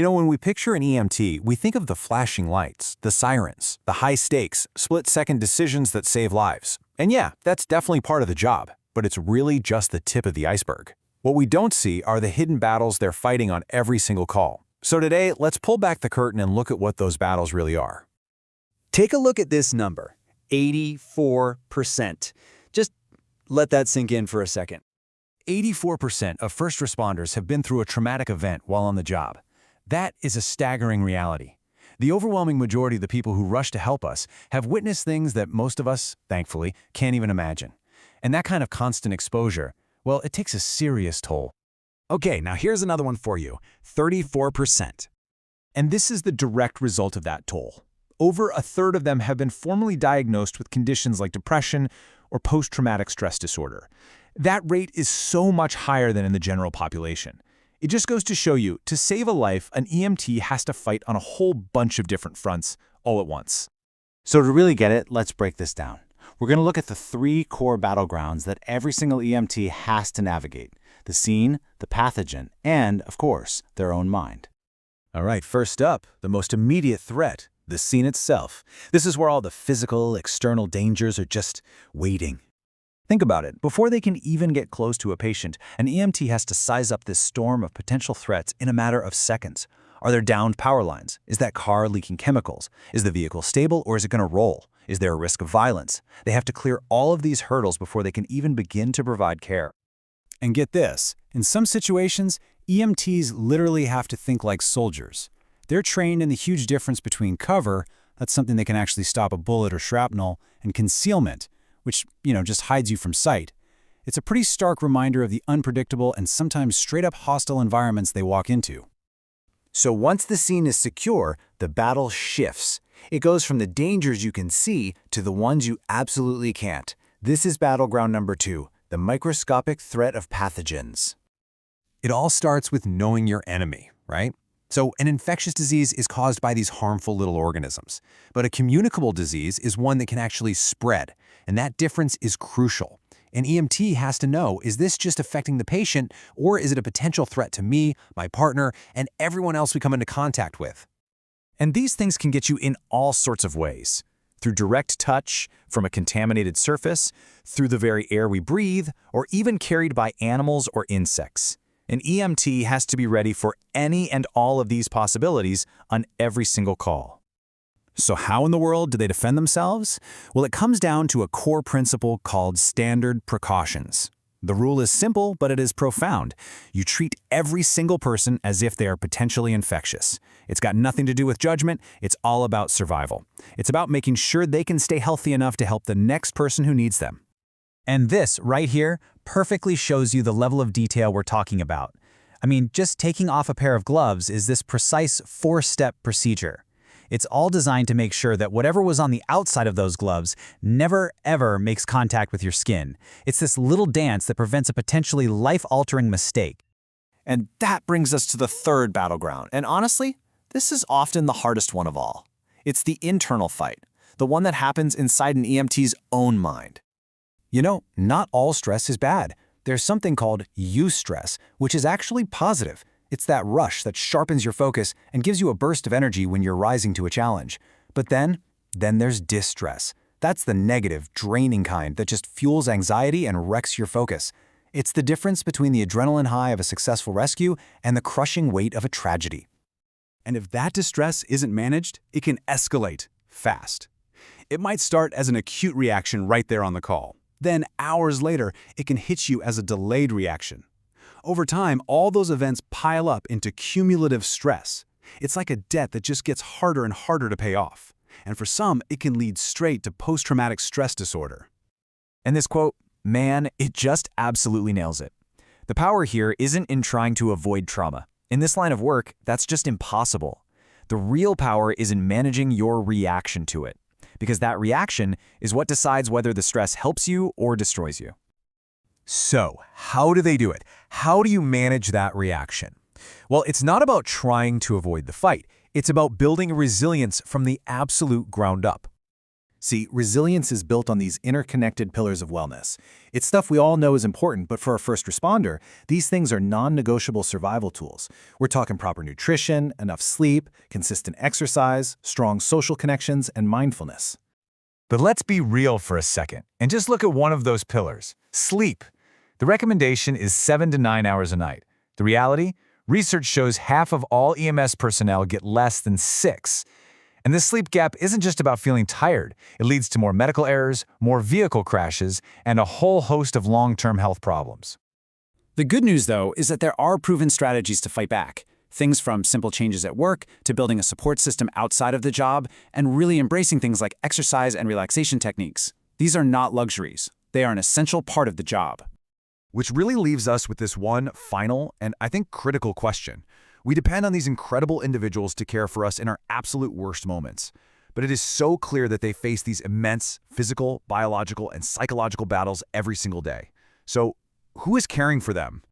When we picture an EMT, we think of the flashing lights, the sirens, the high stakes, split-second decisions that save lives. And yeah, that's definitely part of the job, but it's really just the tip of the iceberg. What we don't see are the hidden battles they're fighting on every single call. So today, let's pull back the curtain and look at what those battles really are. Take a look at this number, 84%. Just let that sink in for a second. 84% of first responders have been through a traumatic event while on the job. That is a staggering reality. The overwhelming majority of the people who rush to help us have witnessed things that most of us, thankfully, can't even imagine. And that kind of constant exposure, well, it takes a serious toll. Okay, now here's another one for you, 34%. And this is the direct result of that toll. Over a third of them have been formally diagnosed with conditions like depression or post-traumatic stress disorder. That rate is so much higher than in the general population. It just goes to show you, to save a life, an EMT has to fight on a whole bunch of different fronts all at once. So to really get it, let's break this down. We're going to look at the 3 core battlegrounds that every single EMT has to navigate: the scene, the pathogen, and, of course, their own mind. All right, first up, the most immediate threat, the scene itself. This is where all the physical, external dangers are just waiting. Think about it. Before they can even get close to a patient, an EMT has to size up this storm of potential threats in a matter of seconds. Are there downed power lines? Is that car leaking chemicals? Is the vehicle stable or is it going to roll? Is there a risk of violence? They have to clear all of these hurdles before they can even begin to provide care. And get this, in some situations, EMTs literally have to think like soldiers. They're trained in the huge difference between cover, that's something that can actually stop a bullet or shrapnel, and concealment, which, just hides you from sight. It's a pretty stark reminder of the unpredictable and sometimes straight-up hostile environments they walk into. So once the scene is secure, the battle shifts. It goes from the dangers you can see to the ones you absolutely can't. This is battleground number 2, the microscopic threat of pathogens. It all starts with knowing your enemy, right? So an infectious disease is caused by these harmful little organisms. But a communicable disease is one that can actually spread, and that difference is crucial. An EMT has to know, is this just affecting the patient, or is it a potential threat to me, my partner, and everyone else we come into contact with? And these things can get you in all sorts of ways. Through direct touch, from a contaminated surface, through the very air we breathe, or even carried by animals or insects. An EMT has to be ready for any and all of these possibilities on every single call. So how in the world do they defend themselves? Well, it comes down to a core principle called standard precautions. The rule is simple, but it is profound. You treat every single person as if they are potentially infectious. It's got nothing to do with judgment, it's all about survival. It's about making sure they can stay healthy enough to help the next person who needs them. And this, right here, perfectly shows you the level of detail we're talking about. I mean, just taking off a pair of gloves is this precise 4-step procedure. It's all designed to make sure that whatever was on the outside of those gloves never, ever makes contact with your skin. It's this little dance that prevents a potentially life-altering mistake. And that brings us to the third battleground. And honestly, this is often the hardest one of all. It's the internal fight, the one that happens inside an EMT's own mind. Not all stress is bad. There's something called eustress, which is actually positive. It's that rush that sharpens your focus and gives you a burst of energy when you're rising to a challenge. But then there's distress. That's the negative, draining kind that just fuels anxiety and wrecks your focus. It's the difference between the adrenaline high of a successful rescue and the crushing weight of a tragedy. And if that distress isn't managed, it can escalate fast. It might start as an acute reaction right there on the call. Then, hours later, it can hit you as a delayed reaction. Over time, all those events pile up into cumulative stress. It's like a debt that just gets harder and harder to pay off. And for some, it can lead straight to post-traumatic stress disorder. And this quote, man, it just absolutely nails it. The power here isn't in trying to avoid trauma. In this line of work, that's just impossible. The real power is in managing your reaction to it, because that reaction is what decides whether the stress helps you or destroys you. So, how do they do it? How do you manage that reaction? Well, it's not about trying to avoid the fight. It's about building resilience from the absolute ground up. See, resilience is built on these interconnected pillars of wellness. It's stuff we all know is important, but for a first responder, these things are non-negotiable survival tools. We're talking proper nutrition, enough sleep, consistent exercise, strong social connections, and mindfulness. But let's be real for a second and just look at one of those pillars, sleep. The recommendation is 7 to 9 hours a night. The reality? Research shows half of all EMS personnel get less than 6. And this sleep gap isn't just about feeling tired. It leads to more medical errors, more vehicle crashes, and a whole host of long-term health problems. The good news, though, is that there are proven strategies to fight back. Things from simple changes at work to building a support system outside of the job and really embracing things like exercise and relaxation techniques. These are not luxuries. They are an essential part of the job. Which really leaves us with this one final and I think critical question. We depend on these incredible individuals to care for us in our absolute worst moments. But it is so clear that they face these immense physical, biological, and psychological battles every single day. So, who is caring for them?